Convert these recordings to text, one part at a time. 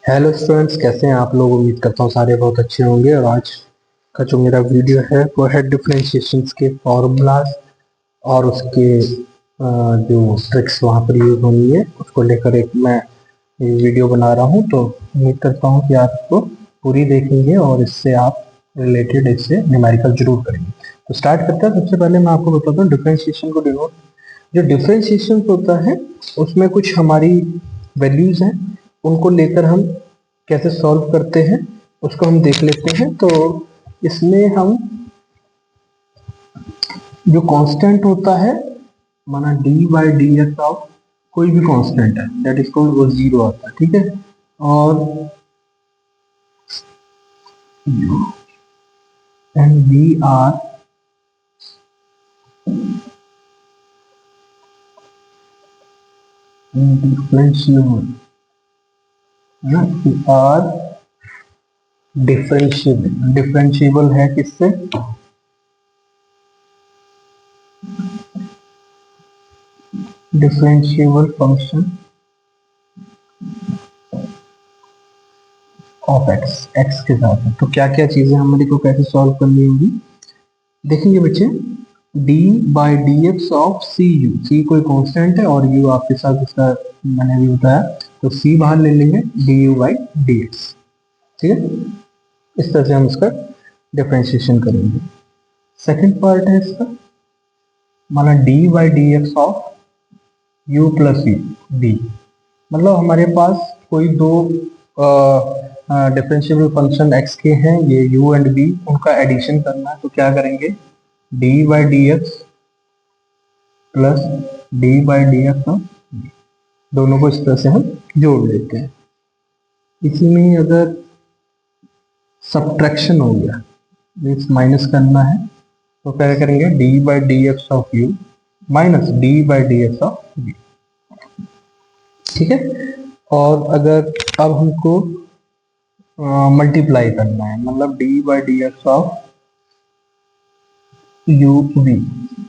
Hello students, कैसे हैं आप लोग। उम्मीद करता हूँ सारे बहुत अच्छे होंगे। और आज का जो मेरा वीडियो है वो है डिफरेंशिएशंस के फॉर्मूलाज और उसके जो ट्रिक्स वहाँ पर यूज होंगी है उसको लेकर एक मैं ये वीडियो बना रहा हूँ। तो उम्मीद करता हूँ कि आप इसको पूरी देखेंगे और इससे आप रिलेटेड इससे न्यूमेरिकल जरूर करेंगे। तो स्टार्ट करते हैं। सबसे पहले मैं आपको बताता हूँ डिफरेंशिएशन को डिनोट। जो डिफरेंशिएशन होता है उसमें कुछ हमारी वैल्यूज हैं, उनको लेकर हम कैसे सॉल्व करते हैं उसको हम देख लेते हैं। तो इसमें हम जो कांस्टेंट होता है, माना d by D x of कोई भी कांस्टेंट है दैट इज कॉल्ड वो जीरो आता है, ठीक है। और and we are differentiable, we are differentiable. Differentiable है किससे? Differentiable function of x, x के साथ है। तो क्या क्या चीजें हमारे को कैसे सॉल्व करनी होगी देखेंगे बच्चे। D by D x of C U, C कोई कांस्टेंट है और यू आपके साथ इसका मैंने भी बताया, तो सी बाहर ले लेंगे, D you by D x, ठीक है। इस तरह से हम इसका डिफरेंशिएशन करेंगे। सेकंड पार्ट है इसका, माना d by D x of you plus U D. मतलब हमारे पास कोई दो डिफरेंशिएबल फंक्शन एक्स के हैं, ये यू एंड बी, उनका एडिशन करना है। तो क्या करेंगे, d by D x plus D by D x of, दोनों को इस तरह से हम जोड़ लेते हैं। इसी में ही अगर सब्ट्रैक्शन हो गया, मीन्स माइनस करना है, तो क्या करेंगे, d by D x of u minus d by D x of b, ठीक है। और अगर अब हमको मल्टीप्लाई करना है, मतलब d by D x of u v,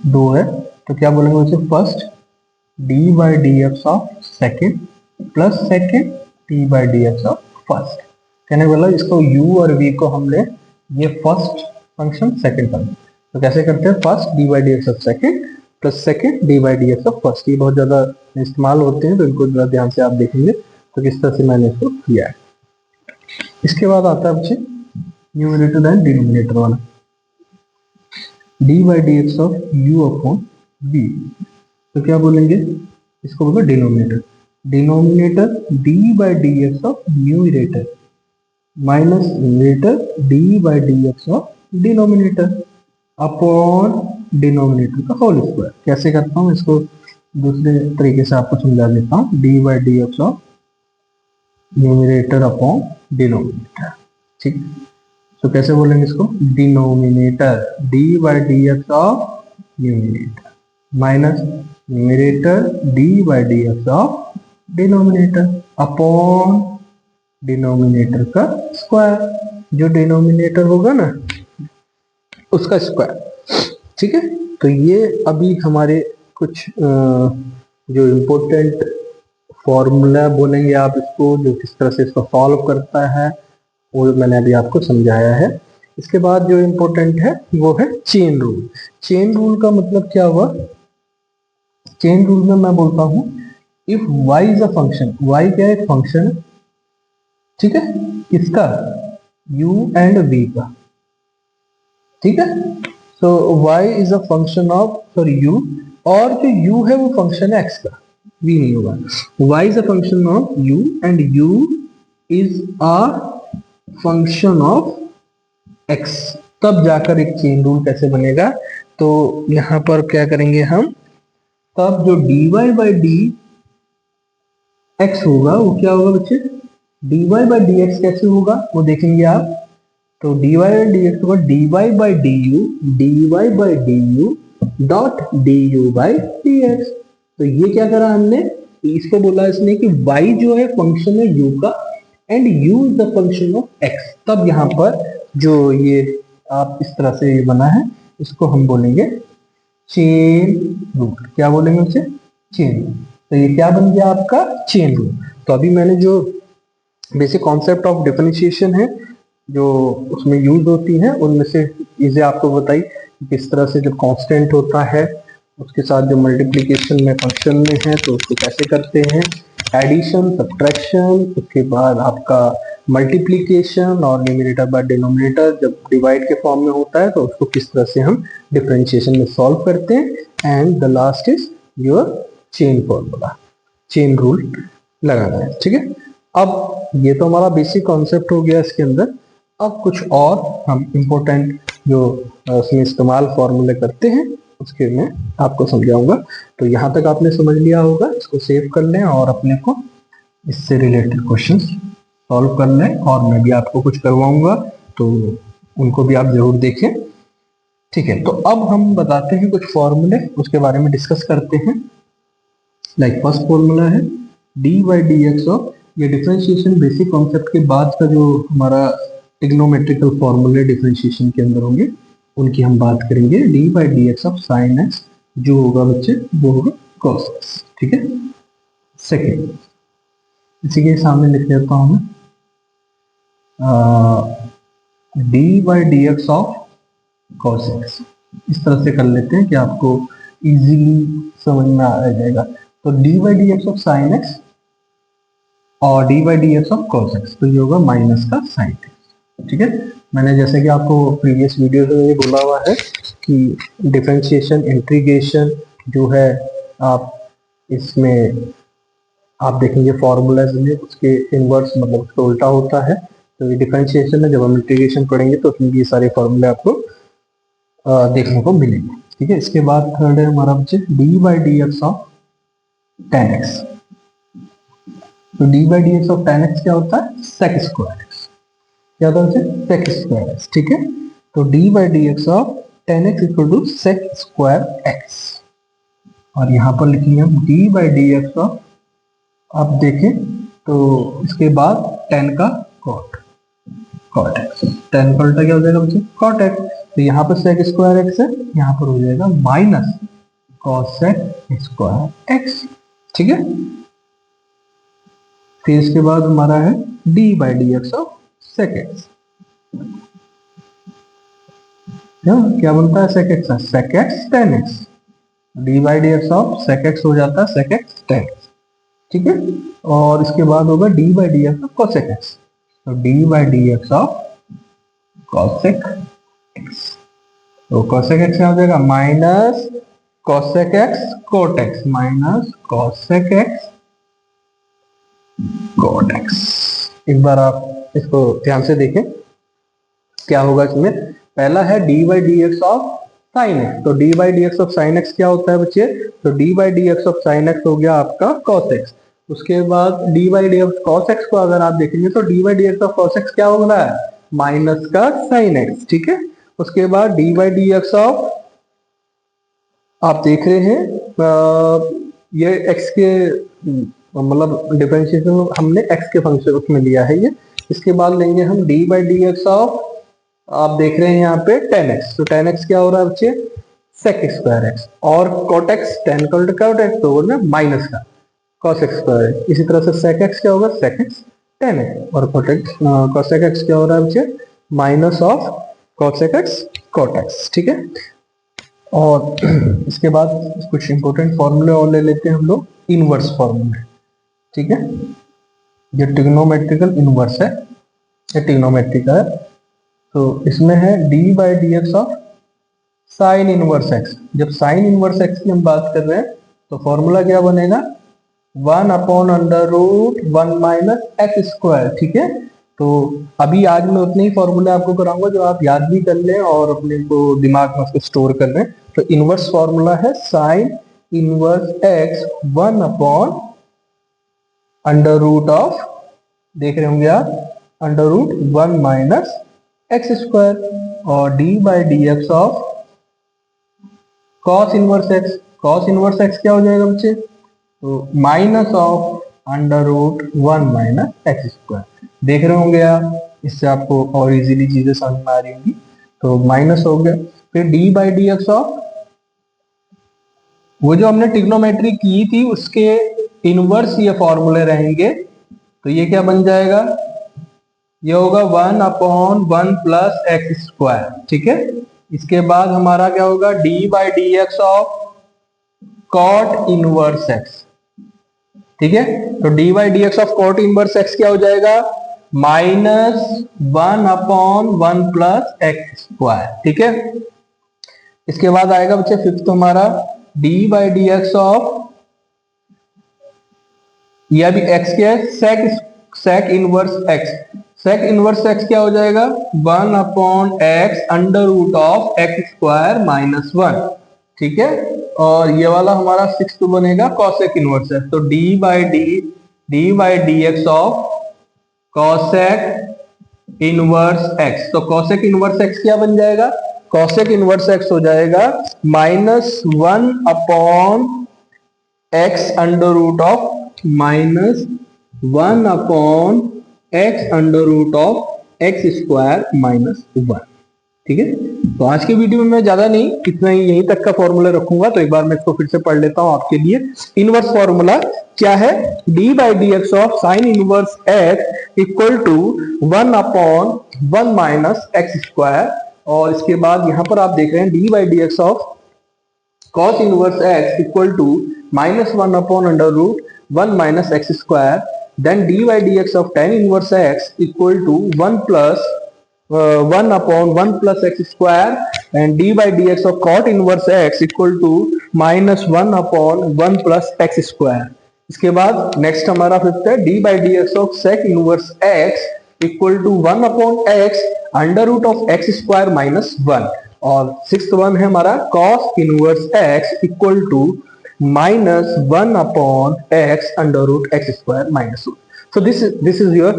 दो है, तो क्या बोलेंगे उसे, first d by D x of second plus second d by D x of first. कहने वाला इसको u और v को हमने ये फर्स्ट फंक्शन सेकेंड फंक्शन, तो कैसे करते हैं, first d by D x of second plus second d by D x of first. ये बहुत ज्यादा इस्तेमाल होते हैं तो इनको जरा ध्यान से आप देखेंगे तो किस तरह से मैंने इसको किया है। इसके बाद आता है बच्चे न्यूमरेटर एंड डिनोमिनेटर वाला, d by D x of u upon b. तो क्या बोलेंगे, इसको बोलो denominator, denominator d by D x of numerator minus numerator d by D x of denominator upon denominator का होल स्क्वायर। कैसे करता हूँ इसको, दूसरे तरीके से आपको समझा देता हूँ, D by D x of numerator upon denominator, ठीक। तो कैसे बोलेंगे इसको, denominator d by D x of numerator minus numerator d by D x of denominator upon denominator का स्क्वायर, जो डिनोमिनेटर होगा ना उसका स्क्वायर, ठीक है। तो ये अभी हमारे कुछ जो इम्पोर्टेंट फॉर्मूला बोलेंगे आप इसको, जो किस तरह से इसको सॉल्व करता है वो मैंने अभी आपको समझाया है। इसके बाद जो इम्पोर्टेंट है वो है चेन रूल। चेन रूल का मतलब क्या हुआ, चेन रूल में मैं बोलता हूं if y is a function, y क्या है, एक फंक्शन है, ठीक है, किसका, u एंड v का, ठीक है। सो y is a function of sorry u, और जो u है वो फंक्शन है x का, v नहीं होगा। y is a function of u and u is a function of x, तब जाकर एक चेन रूल कैसे बनेगा। तो यहां पर क्या करेंगे हम, तब जो dy बाई डी एक्स होगा वो क्या होगा बच्चे, dy बाई डी एक्स कैसे होगा वो देखेंगे आप। तो dy बाई डी एक्स होगा dy by D you, dy by D U dot D you by D x. तो ये क्या करा हमने, इसको बोला इसने कि y जो है फंक्शन है u का and u is the function of x, तब यहाँ पर जो ये आप इस तरह से ये बना है इसको हम बोलेंगे चेन रूल। क्या बोलेंगे उसे, चेन रूल। तो ये क्या बन गया आपका चेन रूल। तो अभी मैंने जो बेसिक कॉन्सेप्ट ऑफ डिफरेंशिएशन है जो उसमें यूज होती है, उनमें से चीजें आपको बताई किस तरह से जो कांस्टेंट होता है उसके साथ जो मल्टीप्लिकेशन में फंक्शन में है तो उसको कैसे करते हैं, एडिशन, सब्ट्रैक्शन, उसके बाद आपका मल्टीप्लिकेशन और न्यूमरेटर बाय डिनोमिनेटर जब डिवाइड के फॉर्म में होता है तो उसको किस तरह से हम डिफरेंशिएशन में सॉल्व करते हैं। And the last is your chain formula, chain rule लगाना है। ठीक है, अब ये तो हमारा बेसिक कॉन्सेप्ट हो गया इसके अंदर। अब कुछ और हम इम्पोर्टेंट जो उसमें इस्तेमाल फॉर्मूले करते हैं उसके मैं आपको समझाऊंगा। तो यहाँ तक आपने समझ लिया होगा, इसको सेव कर लें और अपने को इससे रिलेटेड क्वेश्चंस सॉल्व कर लें, और मैं भी आपको कुछ करवाऊंगा तो उनको भी आप जरूर देखें। ठीक है, तो अब हम बताते हैं कुछ फॉर्मूले, उसके बारे में डिस्कस करते हैं। लाइक फर्स्ट फॉर्मूला है D by D x of, ये डिफरेंशिएशन बेसिक कॉन्सेप्ट के बाद का जो हमारा ट्रिग्नोमेट्रिकल फॉर्मूले डिफरेंशिएशन के अंदर होंगे उनकी हम बात करेंगे। D by D x of sine x जो होगा बच्चे वो होगा कॉस एक्स। ठीक है, सेकेंड इसी के सामने लिख देता हूं मैं D by D x of cos x, इस तरह से कर लेते हैं कि आपको इजीली समझ में आ जाएगा। तो D by D x of sine X और D by D x of cos X, तो ये होगा माइनस का साइन एक्स। ठीक है, मैंने जैसे कि आपको प्रीवियस वीडियो में ये बोला हुआ है कि डिफरेंशिएशन इंटीग्रेशन जो है आप इसमें आप देखेंगे फॉर्मूलाज में उसके इनवर्स मतलब उसका उल्टा होता है। तो ये डिफरेंशिएशन में जब हम इंटीग्रेशन पढ़ेंगे तो उसमें ये सारे फॉर्मूले आपको देखने को मिलेंगे। ठीक है, इसके बाद थर्ड है हमारा बच्चे D by D x of tan X. तो D by D x of tan X क्या होता है, सेक स्क्वायर एक्स, क्या होता है सेक स्क्वायर एक्स। ठीक है, तो D by D x of tan x equal to sec square x, और यहाँ पर लिखेंगे हम d by D x of, आप देखें तो इसके बाद टेन का कॉट, कॉट एक्स, टेन का उल्टा क्या हो जाएगा बच्चे कॉट एक्स। तो यहाँ पर सेक स्क्वायर एक्स है, यहाँ पर हो जाएगा माइनस कॉसेक स्क्वायर एक्स। ठीक है, फिर इसके बाद हमारा है D by D x of sec x, क्या बनता है sec x, sec x tan x, d by D x of sec x हो जाता है सेक एक्स टेन एक्स। ठीक है, और इसके बाद होगा D by D x of cosec X, तो D by D x of cosec X, तो कोसेक एक्स क्या हो जाएगा minus cosec X cot X, minus cosec X cot X. एक बार आप इसको ध्यान से देखें क्या होगा इसमें। पहला है D by D x of sine X, तो D by D x of sine X क्या होता है बच्चे, तो D by D x of sine X हो गया आपका कॉस एक्स। उसके बाद D by D X cos X को अगर आप देखेंगे तो D by D x of cos X क्या हो रहा है माइनस का साइन एक्स। ठीक है, उसके बाद D by D x of आप देख रहे हैं ये एक्स के मतलब डिफरेंशिएशन हमने एक्स के फंक्शन उसमें लिया है ये। इसके बाद लेंगे हम d by D x of, आप देख रहे हैं यहाँ पे टेन एक्स, तो टेन एक्स क्या हो रहा है बच्चे सेक स्क्वायर एक्स, और कॉट एक्स टेन का उल्टा कॉट एक्स तो ना माइनस का कॉस एक्स स्क्वायर। इसी तरह से सेक एक्स क्या होगा सेक एक्स टेन एक्स, और कॉट एक्स कॉसेक एक्स क्या हो रहा है बच्चे minus of cosec x cot x. ठीक है, और इसके बाद कुछ इंपॉर्टेंट फॉर्मूले और ले लेते हैं हम लोग, इनवर्स फॉर्मूले। ठीक है, ये ट्रिग्नोमेट्रिकल इनवर्स है, ये ट्रिग्नोमेट्रिक है। तो इसमें है D by D x of sine inverse x. जब साइन इनवर्स एक्स की हम बात कर रहे हैं तो फॉर्मूला क्या बनेगा 1 upon under root 1 minus x square. ठीक है, तो अभी आज मैं उतने ही फॉर्मूले आपको कराऊंगा जो आप याद भी कर लें और अपने को दिमाग में उसको स्टोर कर लें। तो इनवर्स फॉर्मूला है sine inverse X 1 upon under root of, देख रहे होंगे आप, under root 1 minus x square, और D by D x of cos inverse X, cos inverse X क्या हो जाएगा बच्चे, तो minus of under root 1 minus x square. देख रहे होंगे आप, इससे आपको और इजीली चीजें समझ में आ रही होंगी। तो माइनस हो गया, फिर D by D x of, वो जो हमने ट्रिग्नोमेट्री की थी उसके इनवर्स ये फॉर्मूले रहेंगे, तो ये क्या बन जाएगा ये होगा 1/1 + x², ठीक है। इसके बाद हमारा क्या होगा, d/dx of cot inverse x, ठीक है। तो d/dx of cot inverse x क्या हो जाएगा, -1/1 + x², ठीक है। इसके बाद आएगा बच्चे फिफ्थ हमारा d/dx ऑफ, यह भी x क्या है, sec inverse x। sec inverse x क्या हो जाएगा, 1/x √of x² - 1, ठीक है। और ये वाला हमारा सिक्स्थ बनेगा cosec इनवर्स x। तो d/dx of cosec inverse x। तो cosec इनवर्स x क्या बन जाएगा, cosec इनवर्स x हो जाएगा -1/x √of -1/x √of x² - 1, ठीक है। तो आज के वीडियो में मैं ज्यादा नहीं, इतना ही, यहीं तक का फॉर्मूला रखूंगा। तो एक बार मैं इसको फिर से पढ़ लेता हूं आपके लिए। इनवर्स फॉर्मूला क्या है, d/dx of sine inverse x equal to 1/1 - x²। और इसके बाद यहां पर आप देख रहे हैं d/dx of cos inverse x equal to -1/√1 - x²। Then d/dx of tan inverse x equal to 1/1 + x² and d/dx of cot inverse x equal to -1/1 + x²। इसके बाद नेक्स्ट हमारा फिफ्थ है d/dx of sec inverse x equal to 1/x √of x² - 1। और sixth one है हमारा cos inverse x equal to -1/x √x² - 1। So this is your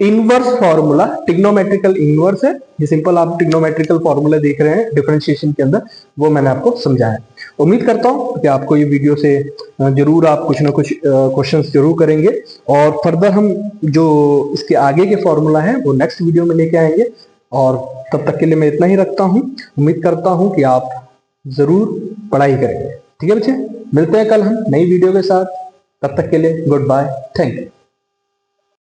inverse formula. Trigonometrical inverse है, ये simple आप ट्रिग्नोमेट्रिकल फॉर्मूला देख रहे हैं डिफरेंशिएशन के अंदर, वो मैंने आपको समझाया। उम्मीद करता हूं कि आपको ये वीडियो से जरूर आप कुछ ना कुछ क्वेश्चंस जरूर करेंगे। और फर्दर हम जो इसके आगे के फॉर्मूला है वो नेक्स्ट वीडियो में लेके आएंगे। और तब तक के लिए मैं इतना ही रखता हूं। उम्मीद करता हूं कि आप जरूर पढ़ाई करेंगे, ठीक है बच्चे। मिलते हैं कल हम नई वीडियो के साथ, तब तक के लिए गुड बाय, थैंक यू।